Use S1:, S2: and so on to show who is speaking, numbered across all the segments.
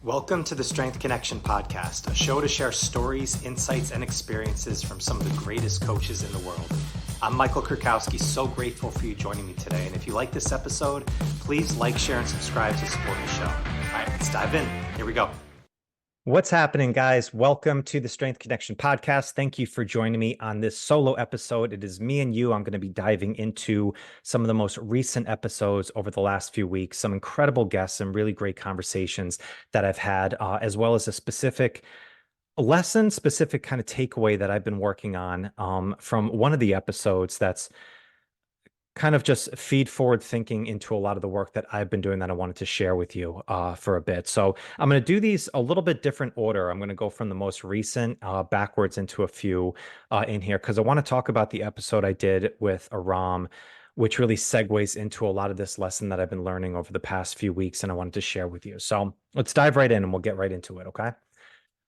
S1: Welcome to the Strength Connection podcast, a show to share stories, insights, and experiences from some of the greatest coaches in the world. I'm Michael Kurkowski, so grateful for you joining me today. And if you like this episode, please like, share, and subscribe to support the show. All right, let's dive in. Here we go. What's happening, guys? Welcome to the Strength Connection podcast. Thank you for joining me on this solo episode. It is me and you. I'm going to be diving into some of the most recent episodes over the last few weeks, some incredible guests, some really great conversations that I've had, as well as a specific lesson, specific kind of takeaway that I've been working on from one of the episodes that's kind of just feed forward thinking into a lot of the work that I've been doing that I wanted to share with you for a bit. So I'm going to do these a little bit different order. I'm going to go from the most recent backwards into a few in here because I want to talk about the episode I did with Aram, which really segues into a lot of this lesson that I've been learning over the past few weeks and I wanted to share with you. So let's dive right in and we'll get right into it, okay?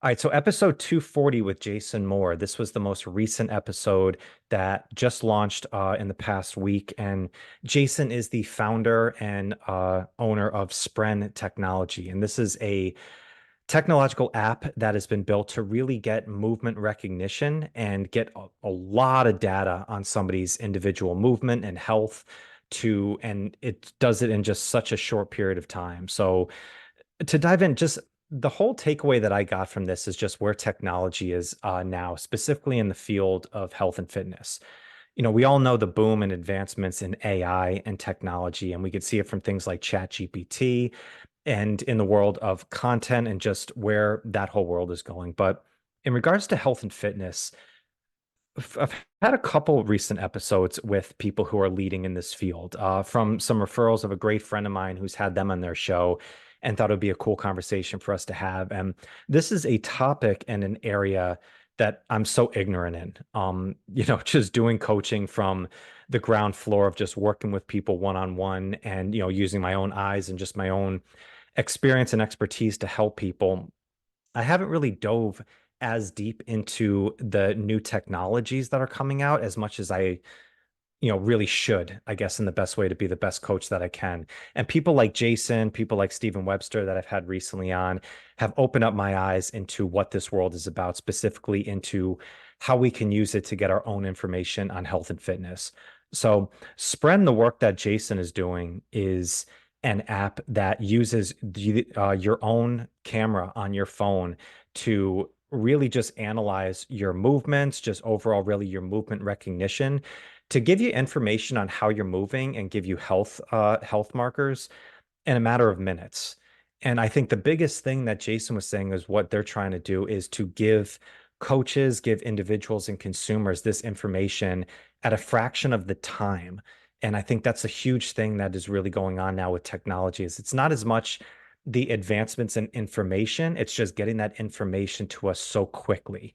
S1: All right, so episode 240 with Jason Moore. This was the most recent episode that just launched in the past week. And Jason is the founder and owner of Spren Technology. And this is a technological app that has been built to really get movement recognition and get a lot of data on somebody's individual movement and health and it does it in just such a short period of time. So to dive in, just the whole takeaway that I got from this is just where technology is now, specifically in the field of health and fitness. You know, we all know the boom and advancements in AI and technology, and we could see it from things like ChatGPT and in the world of content and just where that whole world is going. But in regards to health and fitness, I've had a couple recent episodes with people who are leading in this field from some referrals of a great friend of mine who's had them on their show and thought it would be a cool conversation for us to have. And this is a topic and an area that I'm so ignorant in. Just doing coaching from the ground floor of just working with people one-on-one and, using my own eyes and just my own experience and expertise to help people. I haven't really dove as deep into the new technologies that are coming out as much as I really should, I guess, in the best way to be the best coach that I can. And people like Jason, people like Stephen Webster that I've had recently on have opened up my eyes into what this world is about, specifically into how we can use it to get our own information on health and fitness. So Spren, the work that Jason is doing is an app that uses your own camera on your phone to really just analyze your movements, just overall, really your movement recognition to give you information on how you're moving and give you health markers in a matter of minutes. And I think the biggest thing that Jason was saying is what they're trying to do is to give coaches, give individuals and consumers this information at a fraction of the time. And I think that's a huge thing that is really going on now with technology is it's not as much the advancements in information, it's just getting that information to us so quickly.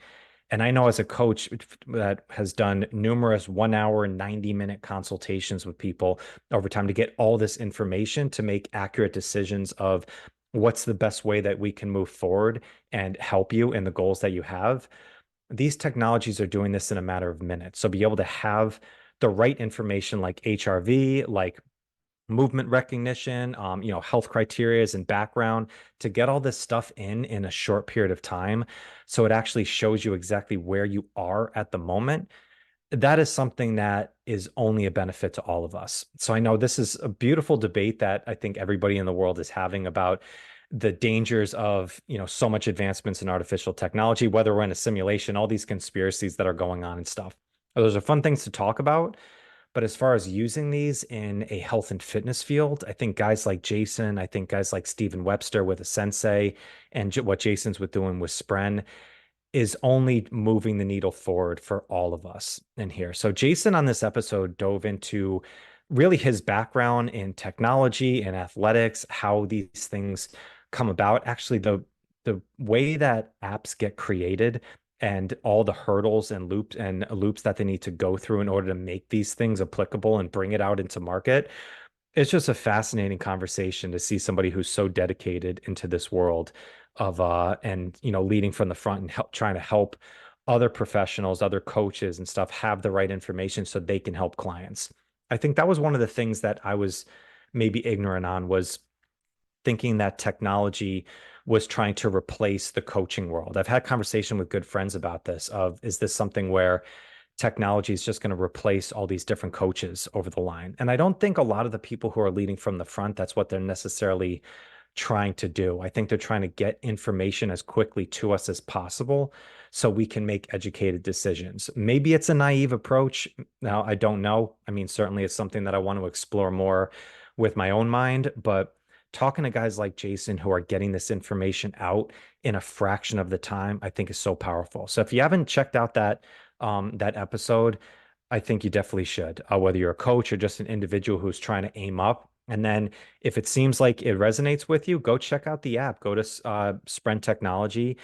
S1: And I know as a coach that has done numerous 1 hour and 90-minute consultations with people over time to get all this information to make accurate decisions of what's the best way that we can move forward and help you in the goals that you have. These technologies are doing this in a matter of minutes. So be able to have the right information like HRV, like movement recognition, health criterias and background to get all this stuff in a short period of time. So it actually shows you exactly where you are at the moment. That is something that is only a benefit to all of us. So I know this is a beautiful debate that I think everybody in the world is having about the dangers of, so much advancements in artificial technology, whether we're in a simulation, all these conspiracies that are going on and stuff. Those are fun things to talk about. But as far as using these in a health and fitness field, I think guys like Jason, I think guys like Stephen Webster with a Sensei, and what Jason's with doing with Spren is only moving the needle forward for all of us in here. So Jason on this episode dove into really his background in technology and athletics, how these things come about. Actually, the way that apps get created and all the hurdles and loops that they need to go through in order to make these things applicable and bring it out into market. It's just a fascinating conversation to see somebody who's so dedicated into this world of leading from the front and trying to help other professionals, other coaches and stuff have the right information so they can help clients. I think that was one of the things that I was maybe ignorant on was thinking that technology was trying to replace the coaching world. I've had conversation with good friends about this of, is this something where technology is just going to replace all these different coaches over the line? And I don't think a lot of the people who are leading from the front, that's what they're necessarily trying to do. I think they're trying to get information as quickly to us as possible so we can make educated decisions. Maybe it's a naive approach. Now, I don't know. I mean, certainly it's something that I want to explore more with my own mind, but talking to guys like Jason who are getting this information out in a fraction of the time, I think is so powerful. So if you haven't checked out that episode, I think you definitely should, whether you're a coach or just an individual who's trying to aim up. And then if it seems like it resonates with you, go check out the app. Go to Sprint Technology,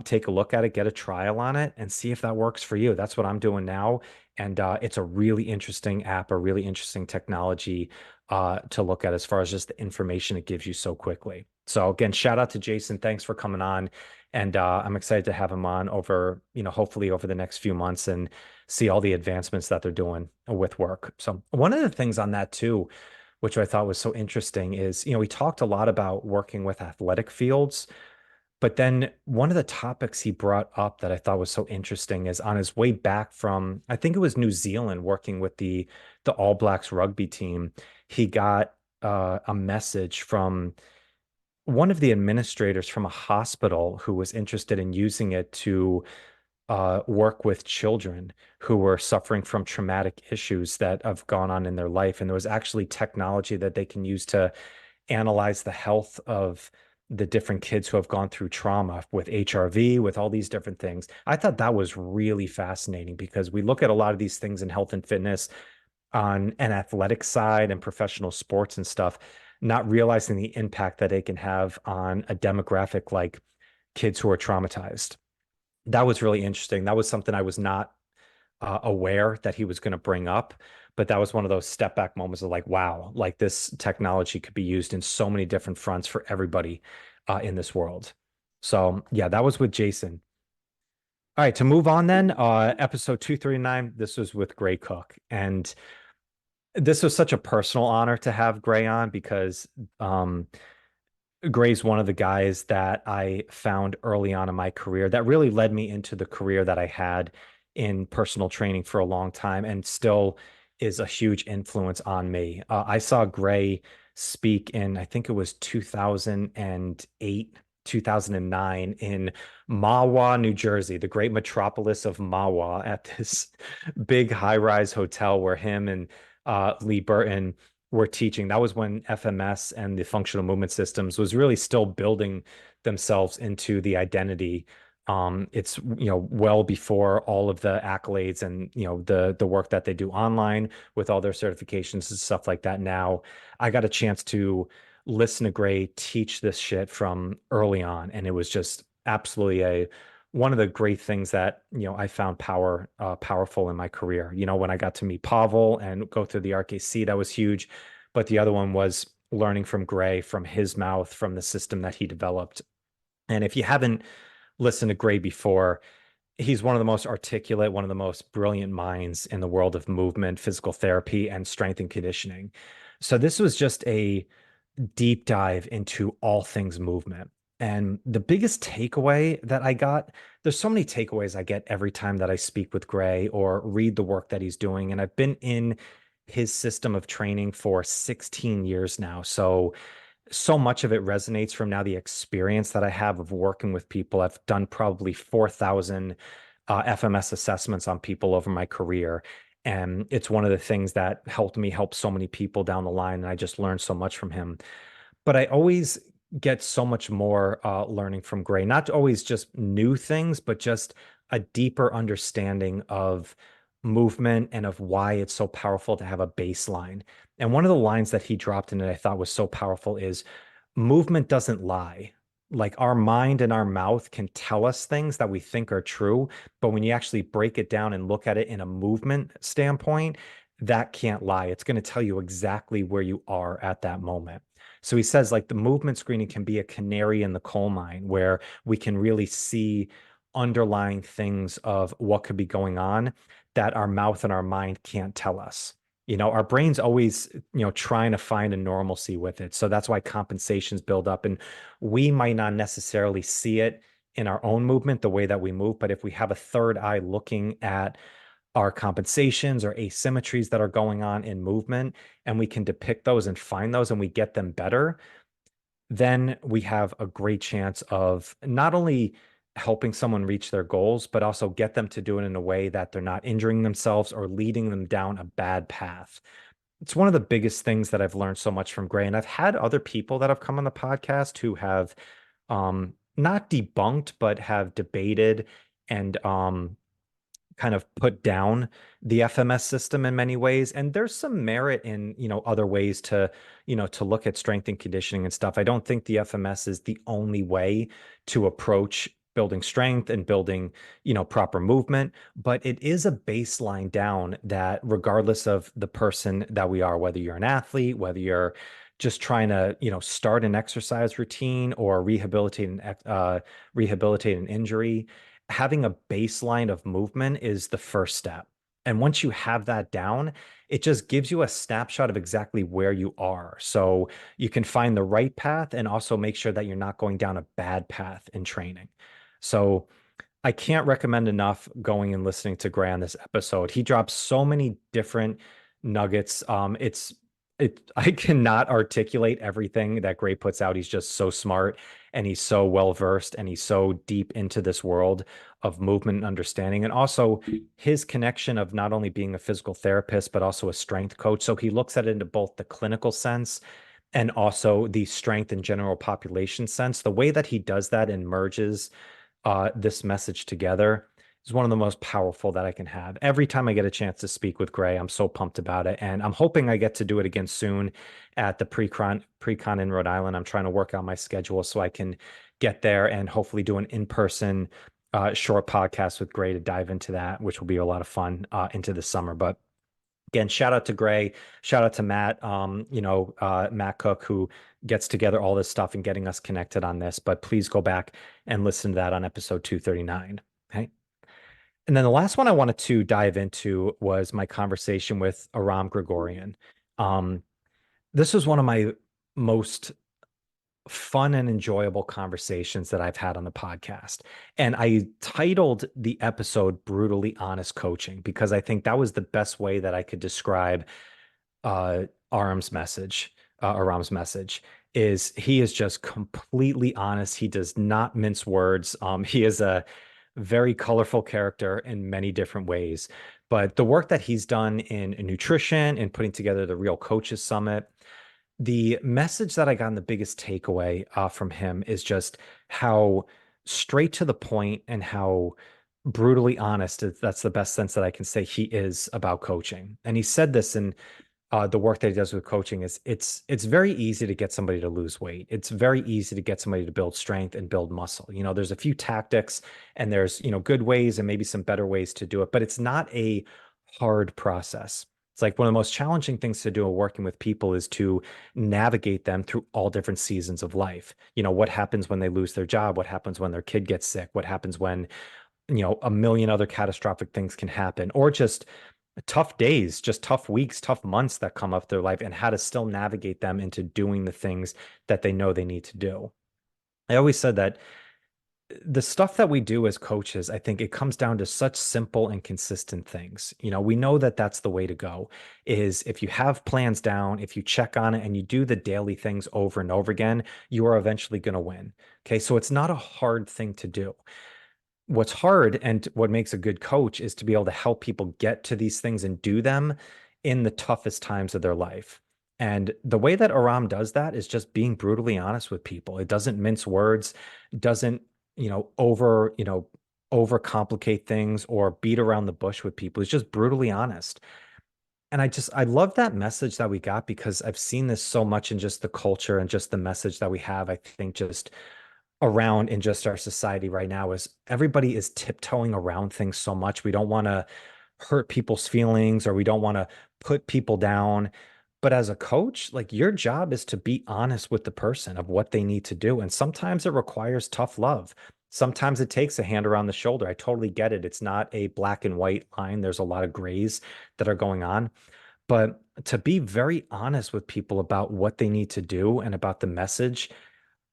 S1: take a look at it, get a trial on it, and see if that works for you. That's what I'm doing now. And it's a really interesting app, a really interesting technology to look at as far as just the information it gives you so quickly. So again, shout out to Jason. Thanks for coming on. And I'm excited to have him on over, hopefully over the next few months and see all the advancements that they're doing with work. So one of the things on that too, which I thought was so interesting is, we talked a lot about working with athletic fields, but then one of the topics he brought up that I thought was so interesting is on his way back from, I think it was New Zealand, working with the All Blacks rugby team, he got a message from one of the administrators from a hospital who was interested in using it to work with children who were suffering from traumatic issues that have gone on in their life. And there was actually technology that they can use to analyze the health of the different kids who have gone through trauma with HRV, with all these different things. I thought that was really fascinating because we look at a lot of these things in health and fitness on an athletic side and professional sports and stuff, not realizing the impact that it can have on a demographic like kids who are traumatized. That was really interesting. That was something I was not aware that he was going to bring up, but that was one of those step back moments of like, wow, like this technology could be used in so many different fronts for everybody in this world. So yeah, that was with Jason. All right, to move on then, episode 239, this was with Gray Cook. And this was such a personal honor to have Gray on because Gray's one of the guys that I found early on in my career that really led me into the career that I had in personal training for a long time and still is a huge influence on me. I saw Gray speak in, I think it was 2008, 2009 in Mahwah, New Jersey, the great metropolis of Mahwah, at this big high-rise hotel where him and Lee Burton were teaching. That was when FMS and the functional movement systems was really still building themselves into the identity. It's well before all of the accolades and the work that they do online with all their certifications and stuff like that. Now, I got a chance to listen to Gray teach this shit from early on, and it was just absolutely one of the great things that I found powerful in my career. When I got to meet Pavel and go through the RKC, that was huge. But the other one was learning from Gray, from his mouth, from the system that he developed. And if you haven't listened to Gray before, he's one of the most articulate, one of the most brilliant minds in the world of movement, physical therapy, and strength and conditioning. So this was just a deep dive into all things movement. And the biggest takeaway that I got, there's so many takeaways I get every time that I speak with Gray or read the work that he's doing. And I've been in his system of training for 16 years now. So much of it resonates from now the experience that I have of working with people. I've done probably 4,000 FMS assessments on people over my career. And it's one of the things that helped me help so many people down the line. And I just learned so much from him. But I always get so much more learning from Gray, not always just new things, but just a deeper understanding of movement and of why it's so powerful to have a baseline. And one of the lines that he dropped in it I thought was so powerful is movement doesn't lie. Like our mind and our mouth can tell us things that we think are true, but when you actually break it down and look at it in a movement standpoint, that can't lie. It's going to tell you exactly where you are at that moment. So he says, like, the movement screening can be a canary in the coal mine where we can really see underlying things of what could be going on that our mouth and our mind can't tell us. Our brain's always, trying to find a normalcy with it. So that's why compensations build up. And we might not necessarily see it in our own movement, the way that we move. But if we have a third eye looking at our compensations or asymmetries that are going on in movement, and we can depict those and find those and we get them better, then we have a great chance of not only helping someone reach their goals, but also get them to do it in a way that they're not injuring themselves or leading them down a bad path. It's one of the biggest things that I've learned so much from Gray. And I've had other people that have come on the podcast who have not debunked, but have debated and kind of put down the FMS system in many ways. And there's some merit in, other ways to look at strength and conditioning and stuff. I don't think the FMS is the only way to approach building strength and building, proper movement, but it is a baseline down that regardless of the person that we are, whether you're an athlete, whether you're just trying to, start an exercise routine or rehabilitate an injury, having a baseline of movement is the first step. And once you have that down, it just gives you a snapshot of exactly where you are. So you can find the right path and also make sure that you're not going down a bad path in training. So I can't recommend enough going and listening to Gray on this episode. He drops so many different nuggets. I cannot articulate everything that Gray puts out. He's just so smart and he's so well versed and he's so deep into this world of movement and understanding. And also his connection of not only being a physical therapist, but also a strength coach. So he looks at it into both the clinical sense and also the strength and general population sense. The way that he does that and merges this message together is one of the most powerful that I can have. Every time I get a chance to speak with Gray, I'm so pumped about it. And I'm hoping I get to do it again soon at the pre-con in Rhode Island. I'm trying to work out my schedule so I can get there and hopefully do an in-person short podcast with Gray to dive into that, which will be a lot of fun into the summer. But again, shout out to Gray, shout out to Matt, Matt Cook, who gets together all this stuff and getting us connected on this. But please go back and listen to that on episode 239. Okay. And then the last one I wanted to dive into was my conversation with Aram Grigorian. This was one of my most fun and enjoyable conversations that I've had on the podcast. And I titled the episode Brutally Honest Coaching because I think that was the best way that I could describe Aram's message. Is he is just completely honest. He does not mince words. He is a very colorful character in many different ways. But the work that he's done in nutrition and putting together the Real Coaches Summit, the message that I got in the biggest takeaway from him is just how straight to the point and how brutally honest, that's the best sense that I can say he is about coaching. And he said this in the work that he does with coaching is it's very easy to get somebody to lose weight. It's very easy to get somebody to build strength and build muscle. There's a few tactics and there's, good ways and maybe some better ways to do it, but it's not a hard process. It's like one of the most challenging things to do working with people is to navigate them through all different seasons of life. What happens when they lose their job? What happens when their kid gets sick? What happens when, a million other catastrophic things can happen, or just tough days, just tough weeks, tough months that come up their life, and how to still navigate them into doing the things that they know they need to do. I always said that the stuff that we do as coaches, I think it comes down to such simple and consistent things. We know that that's the way to go is if you have plans down, if you check on it and you do the daily things over and over again, you are eventually going to win. Okay. So it's not a hard thing to do. What's hard and what makes a good coach is to be able to help people get to these things and do them in the toughest times of their life. And the way that Aram does that is just being brutally honest with people. It doesn't mince words, doesn't, overcomplicate things or beat around the bush with people. It's just brutally honest. And I love that message that we got because I've seen this so much in just the culture and just the message that we have, I think, just around in just our society right now is everybody is tiptoeing around things so much. We don't want to hurt people's feelings or we don't want to put people down. But as a coach, like your job is to be honest with the person of what they need to do. And sometimes it requires tough love. Sometimes it takes a hand around the shoulder. I totally get it. It's not a black and white line. There's a lot of grays that are going on.
S2: But to be very honest with people about what they need to do and about the message,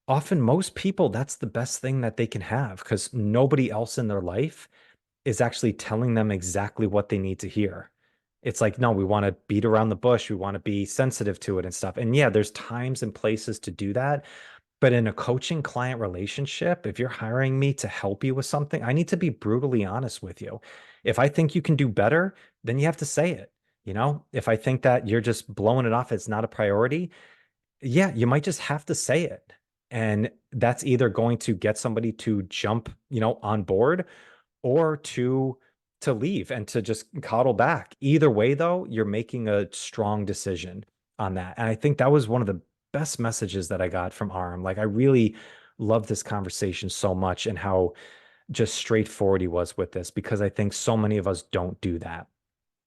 S2: often most people, that's the best thing that they can have because nobody else in their life is actually telling them exactly what they need to hear. It's like, no, we want to beat around the bush. We want to be sensitive to it and stuff. And yeah, there's times and places to do that. But in a coaching client relationship, if you're hiring me to help you with something, I need to be brutally honest with you. If I think you can do better, then you have to say it. If I think that you're just blowing it off, it's not a priority, yeah, you might just have to say it. And that's either going to get somebody to jump, on board or to leave and to just coddle back. Either way, though, you're making a strong decision on that. And I think that was one of the best messages that I got from Aram. Like I really love this conversation so much and how just straightforward he was with this because I think so many of us don't do that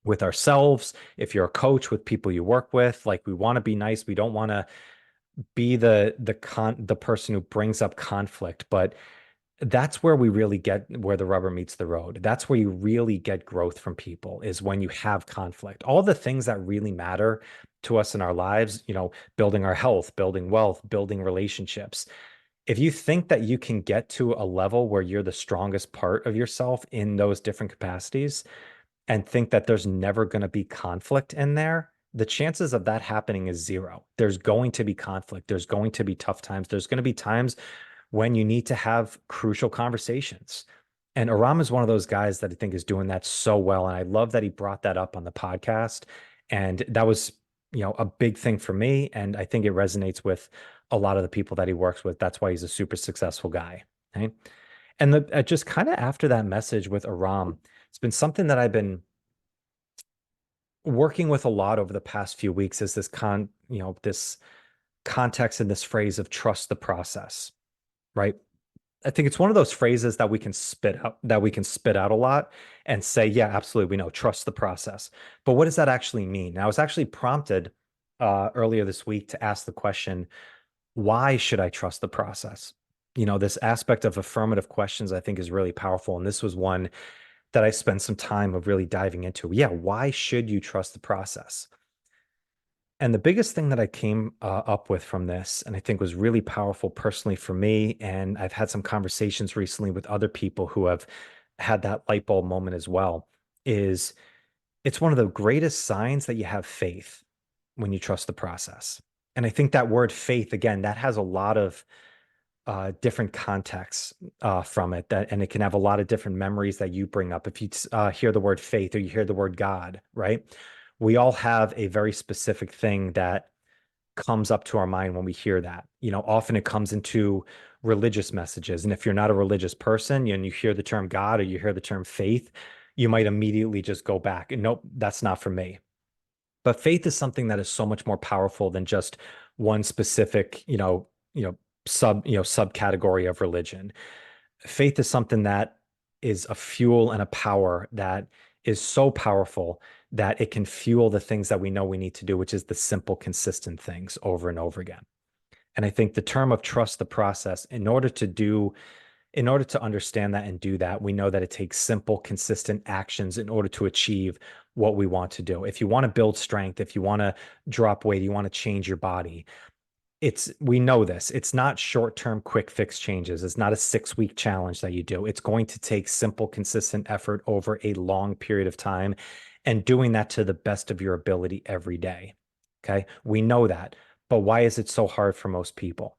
S2: with ourselves. If you're a coach with people you work with, like we want to be nice, we don't want to be the person who brings up conflict, but that's where we really get where the rubber meets the road. That's where you really get growth from people is when you have conflict. All the things that really matter to us in our lives, building our health, building wealth, building relationships. If you think that you can get to a level where you're the strongest part of yourself in those different capacities and think that there's never going to be conflict in there, the chances of that happening is zero. There's going to be conflict. There's going to be tough times. There's going to be times when you need to have crucial conversations. And Aram is one of those guys that I think is doing that so well. And I love that he brought that up on the podcast. And that was, a big thing for me. And I think it resonates with a lot of the people that he works with. That's why he's a super successful guy. Right. And just kind of after that message with Aram, it's been something that I've been working with a lot over the past few weeks is this context and this phrase of trust the process, right? I think it's one of those phrases that we can spit out a lot and say, yeah, absolutely, we know, trust the process. But what does that actually mean? Now, I was actually prompted earlier this week to ask the question, why should I trust the process? This aspect of affirmative questions I think is really powerful. And this was one that I spent some time of really diving into. Yeah, why should you trust the process? And the biggest thing that I came up with from this, and I think was really powerful personally for me, and I've had some conversations recently with other people who have had that light bulb moment as well, is it's one of the greatest signs that you have faith when you trust the process. And I think that word faith, again, that has a lot of different contexts from it and it can have a lot of different memories that you bring up. If you hear the word faith or you hear the word God, right? We all have a very specific thing that comes up to our mind when we hear that. Often it comes into religious messages. And if you're not a religious person and you hear the term God or you hear the term faith, you might immediately just go back and nope, that's not for me. But faith is something that is so much more powerful than just one specific, subcategory of religion. Faith is something that is a fuel and a power that is so powerful that it can fuel the things that we know we need to do, which is the simple, consistent things over and over again. And I think the term of trust the process, in order to understand that and do that, we know that it takes simple, consistent actions in order to achieve what we want to do. If you want to build strength, if you want to drop weight, you want to change your body, we know this. It's not short-term quick fix changes. It's not a 6-week challenge that you do. It's going to take simple, consistent effort over a long period of time and doing that to the best of your ability every day. Okay. We know that. But why is it so hard for most people?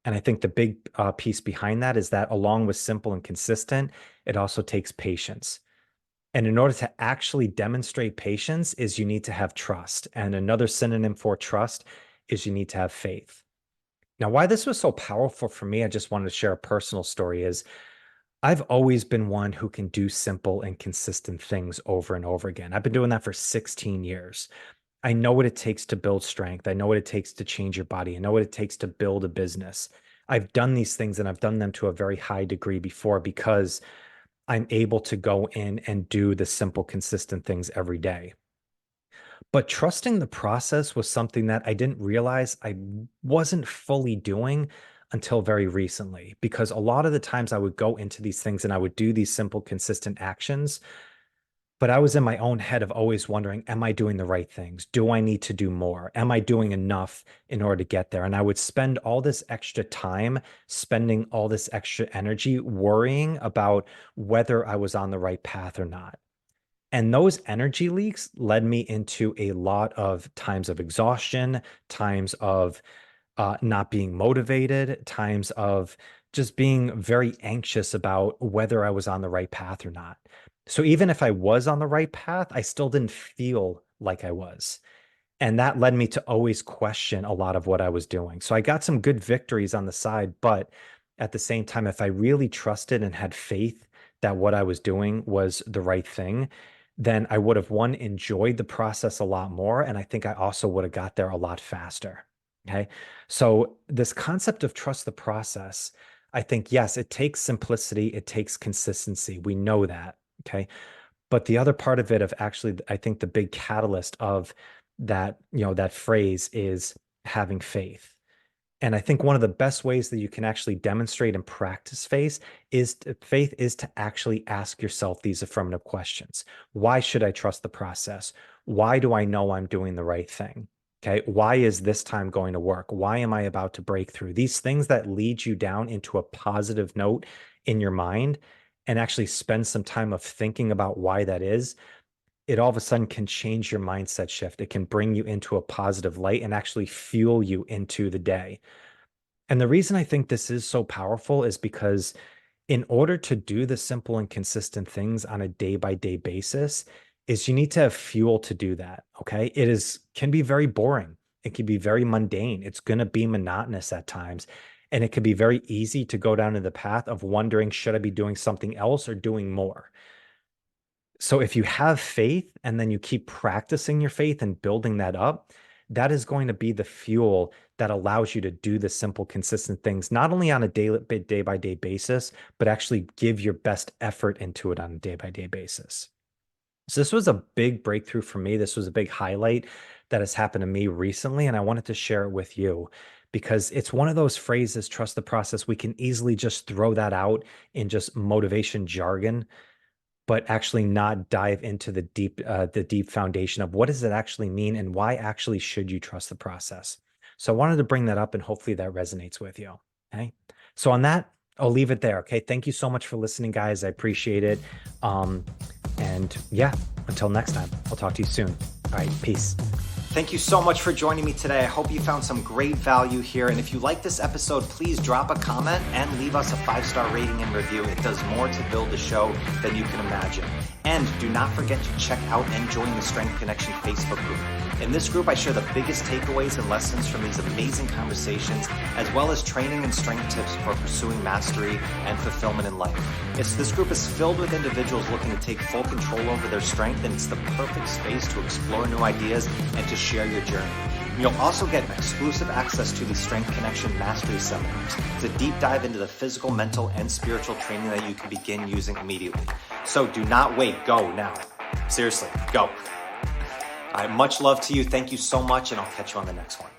S2: And I think the big piece behind that is that along with simple and consistent, it also takes patience. And in order to actually demonstrate patience is you need to have trust. And another synonym for trust is you need to have faith. Now, why this was so powerful for me, I just wanted to share a personal story is I've always been one who can do simple and consistent things over and over again. I've been doing that for 16 years. I know what it takes to build strength. I know what it takes to change your body. I know what it takes to build a business. I've done these things and I've done them to a very high degree before because I'm able to go in and do the simple, consistent things every day. But trusting the process was something that I didn't realize I wasn't fully doing until very recently, because a lot of the times I would go into these things and I would do these simple, consistent actions. But I was in my own head of always wondering, am I doing the right things? Do I need to do more? Am I doing enough in order to get there? And I would spend all this extra time, spending all this extra energy worrying about whether I was on the right path or not. And those energy leaks led me into a lot of times of exhaustion, times of not being motivated, times of just being very anxious about whether I was on the right path or not. So even if I was on the right path, I still didn't feel like I was. And that led me to always question a lot of what I was doing. So I got some good victories on the side, but at the same time, if I really trusted and had faith that what I was doing was the right thing, then I would have, one, enjoyed the process a lot more. And I think I also would have got there a lot faster. Okay. So this concept of trust the process, I think, yes, it takes simplicity, it takes consistency. We know that. Okay. But the other part of it, of actually, I think the big catalyst of that, that phrase is having faith. And I think one of the best ways that you can actually demonstrate and practice faith is to actually ask yourself these affirmative questions. Why should I trust the process? Why do I know I'm doing the right thing? Okay. Why is this time going to work? Why am I about to break through? These things that lead you down into a positive note in your mind, and actually spend some time of thinking about why that is, it all of a sudden can change your mindset shift. It can bring you into a positive light and actually fuel you into the day. And the reason I think this is so powerful is because in order to do the simple and consistent things on a day by day basis, is you need to have fuel to do that. Okay. Can be very boring. It can be very mundane. It's going to be monotonous at times. And it can be very easy to go down to the path of wondering, should I be doing something else or doing more? So if you have faith and then you keep practicing your faith and building that up, that is going to be the fuel that allows you to do the simple, consistent things, not only on a day by day basis, but actually give your best effort into it on a day by day basis. So this was a big breakthrough for me. This was a big highlight that has happened to me recently, and I wanted to share it with you because it's one of those phrases, trust the process. We can easily just throw that out in just motivation jargon, but actually not dive into the deep foundation of what does it actually mean and why actually should you trust the process. So I wanted to bring that up, and hopefully that resonates with you. Okay. So on that, I'll leave it there. Okay. Thank you so much for listening, guys. I appreciate it. And yeah, until next time, I'll talk to you soon. All right. Peace.
S1: Thank you so much for joining me today. I hope you found some great value here. And if you like this episode, please drop a comment and leave us a 5-star rating and review. It does more to build the show than you can imagine. And do not forget to check out and join the Strength Connection Facebook group. In this group, I share the biggest takeaways and lessons from these amazing conversations, as well as training and strength tips for pursuing mastery and fulfillment in life. This group is filled with individuals looking to take full control over their strength, and it's the perfect space to explore new ideas and to share your journey. You'll also get exclusive access to the Strength Connection Mastery Seminars. It's a deep dive into the physical, mental, and spiritual training that you can begin using immediately. So do not wait. Go now. Seriously, go. All right, much love to you. Thank you so much, and I'll catch you on the next one.